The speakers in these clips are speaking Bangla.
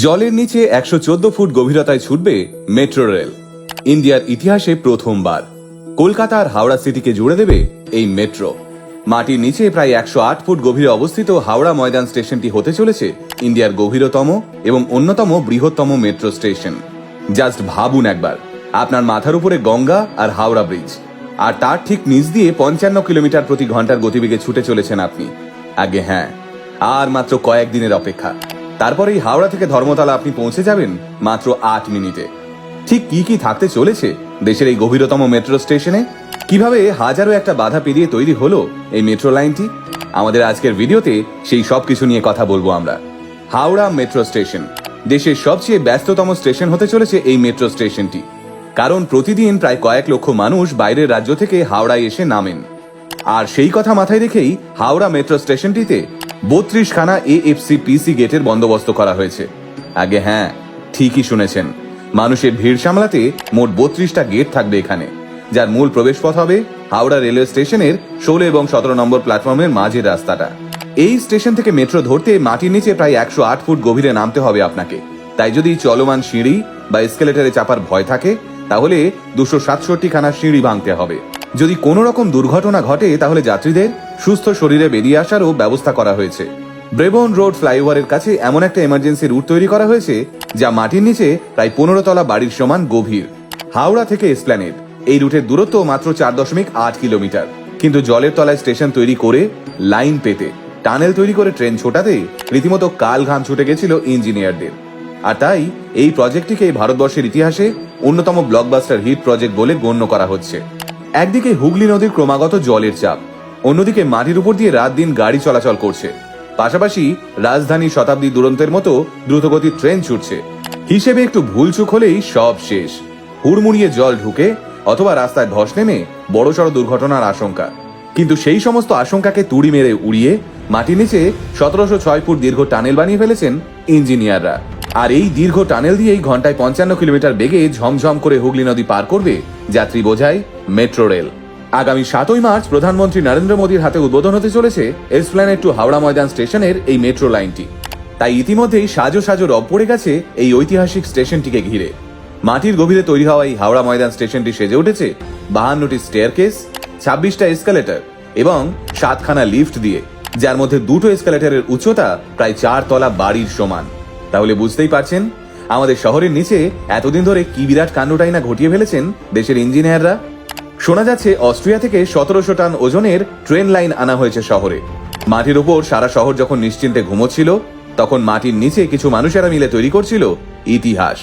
জলের নিচে 114 ফুট গভীরতায় ছুটবে মেট্রো রেল। ইন্ডিয়ার ইতিহাসে প্রথমবার কলকাতা আর হাওড়া সিটিকে জুড়ে দেবে এই মেট্রো। মাটির নিচে প্রায় 108 ফুট গভীরে অবস্থিত হাওড়া ময়দান স্টেশনটি হতে চলেছে ইন্ডিয়ার গভীরতম এবং অন্যতম বৃহত্তম মেট্রো স্টেশন। জাস্ট ভাবুন একবার, আপনার মাথার উপরে গঙ্গা আর হাওড়া ব্রিজ, আর তার ঠিক নিচ দিয়ে 55 কিলোমিটার প্রতি ঘন্টার গতিবেগে ছুটে চলেছেন আপনি। আগে হ্যাঁ, আর মাত্র কয়েকদিনের অপেক্ষা, তারপরেই হাওড়া থেকে ধর্মতলা আপনি পৌঁছে যাবেন মাত্র 8 মিনিটে। ঠিক কি কি থাকতে চলেছে দেশের এই গভীরতম মেট্রো স্টেশনে, কিভাবে হাজারো একটা বাধা পেরিয়ে তৈরি হলো এই মেট্রো লাইনটি, আমাদের আজকের ভিডিওতে সেই সবকিছু নিয়ে কথা বলবো আমরা। হাওড়া মেট্রো স্টেশন দেশের সবচেয়ে ব্যস্ততম স্টেশন হতে চলেছে এই মেট্রো স্টেশনটি, কারণ প্রতিদিন প্রায় কয়েক লক্ষ মানুষ বাইরের রাজ্য থেকে হাওড়ায় এসে নামেন। আর সেই কথা মাথায় রেখেই হাওড়া মেট্রো স্টেশনটিতে 32 খানা AFCPC গেটের বন্দোবস্ত করা হয়েছে। আগে হ্যাঁ, ঠিকই শুনেছেন, মানুষের ভিড় সামলাতে মোট 32টা গেট থাকবে এখানে, যার মূল প্রবেশপথ হবে হাওড়া রেলওয়ে স্টেশনের 16 এবং 17 নম্বর প্ল্যাটফর্মের মাঝের রাস্তাটা। এই স্টেশন থেকে মেট্রো ধরতে মাটির নিচে প্রায় 108 ফুট গভীরে নামতে হবে আপনাকে। তাই যদি চলমান সিঁড়ি বা এসকেলেটরে চাপার ভয় থাকে, তাহলে 267 খানা সিঁড়ি ভাঙতে হবে। যদি কোনো রকম দুর্ঘটনা ঘটে, তাহলে যাত্রীদের সুস্থ শরীরে বেরিয়ে আসারও ব্যবস্থা করা হয়েছে। ব্রেবোন রোড ফ্লাইওভারের কাছে এমন একটা এমার্জেন্সি রুট তৈরি করা হয়েছে, যা মাটির নিচে প্রায় 15 তলা বাড়ির সমান গভীর। হাওড়া থেকে এসপ্ল্যানেড এই রুটের দূরত্ব মাত্র 4.8 কিলোমিটার, কিন্তু জলের তলায় স্টেশন তৈরি করে, লাইন পেতে, টানেল তৈরি করে ট্রেন ছোটাতে রীতিমতো কাল ঘাম ছুটে গেছিল ইঞ্জিনিয়ারদের। আর তাই এই প্রজেক্টটিকে ভারতবর্ষের ইতিহাসে অন্যতম ব্লকবাস্টার হিট প্রজেক্ট বলে গণ্য করা হচ্ছে। একদিকে হুগলি নদীর ক্রমাগত জলের চাপ, অন্যদিকে মাটির উপর দিয়ে রাত দিন গাড়ি চলাচল করছে, পাশাপাশি রাজধানী শতাব্দী দুরন্তের মতো দ্রুতগতির ট্রেন ছুটছে। হিসেবে একটু ভুলচুক হলেই সব শেষ, হুড়মুড়িয়ে জল ঢুকে অথবা রাস্তায় ধস নেমে বড়সড় দুর্ঘটনার আশঙ্কা। কিন্তু সেই সমস্ত আশঙ্কাকে তুড়ি মেরে উড়িয়ে মাটির নিচে 1706 ফুট দীর্ঘ টানেল বানিয়ে ফেলেছেন ইঞ্জিনিয়াররা। আর এই দীর্ঘ টানেল দিয়েই ঘন্টায় 55 কিলোমিটার বেগে ঝমঝম করে হুগলি নদী পার করবে যাত্রী বোঝাই মেট্রো রেল। আগামী 7ই মার্চ প্রধানমন্ত্রী নরেন্দ্র মোদীর হাতে উদ্বোধন হতে চলেছে এসপ্ল্যানেড টু হাওড়া ময়দান স্টেশনের এই মেট্রো লাইনটি। তাই ইতিমধ্যেই সাজো সাজো রব পড়ে গেছে এই ঐতিহাসিক স্টেশনটিকে ঘিরে। মাটির গভীরে তৈরি হওয়া এই হাওড়া ময়দান স্টেশনটি সেজে উঠেছে 52টি স্টেয়ারকেস, 26টা এসকেলেটর এবং 7খানা লিফট দিয়ে, যার মধ্যে 2টো এসকেলেটরের উচ্চতা প্রায় 4 তলা বাড়ির সমান। তাহলে বুঝতেই পারছেন আমাদের শহরের নিচে এতদিন ধরে কি বিরাট কাণ্ডটাই না ঘটিয়ে ফেলেছেন দেশের ইঞ্জিনিয়াররা। শোনা যাচ্ছে অস্ট্রিয়া থেকে 1700 টন ওজনের ট্রেন লাইন আনা হয়েছে শহরে। মাটির উপর সারা শহর যখন নিশ্চিন্তে ঘুমোচ্ছিল, তখন মাটির নিচে কিছু মানুষেরা মিলে তৈরি করছিল ইতিহাস।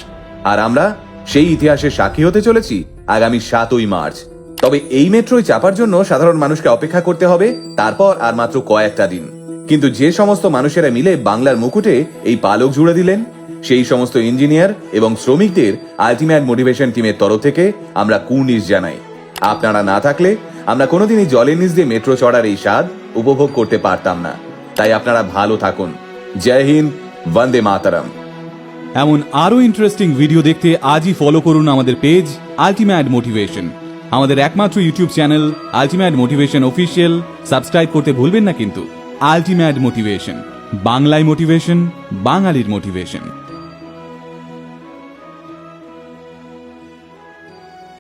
আর আমরা সেই ইতিহাসের সাক্ষী হতে চলেছি আগামী 7ই মার্চ। তবে এই মেট্রোয় চাপার জন্য সাধারণ মানুষকে অপেক্ষা করতে হবে তারপর আর মাত্র কয়েকটা দিন। কিন্তু যে সমস্ত মানুষেরা মিলে বাংলার মুকুটে এই পালক জুড়ে দিলেন, সেই সমস্ত ইঞ্জিনিয়ার এবং শ্রমিকদের আলটিমেট মোটিভেশন টিমের তরফ থেকে আমরা কুর্নিশ জানাই। আপনারা না থাকলে আমরা কোনোদিনই জলের নিচ দিয়ে মেট্রো চড়ার এই স্বাদ উপভোগ করতে পারতাম না। তাই আপনারা ভালো থাকুন। জয় হিন্দ, বন্দে মাতরম। এমন আরো ইন্টারেস্টিং ভিডিও দেখতে আজই ফলো করুন আমাদের পেজ আলটিমেট মোটিভেশন। আমাদের একমাত্র YouTube channel ultimate motivation official subscribe করতে ভুলবেন না কিন্তু। আলটিমেট মোটিভেশন, বাংলায় মোটিভেশন, বাঙালির মোটিভেশন।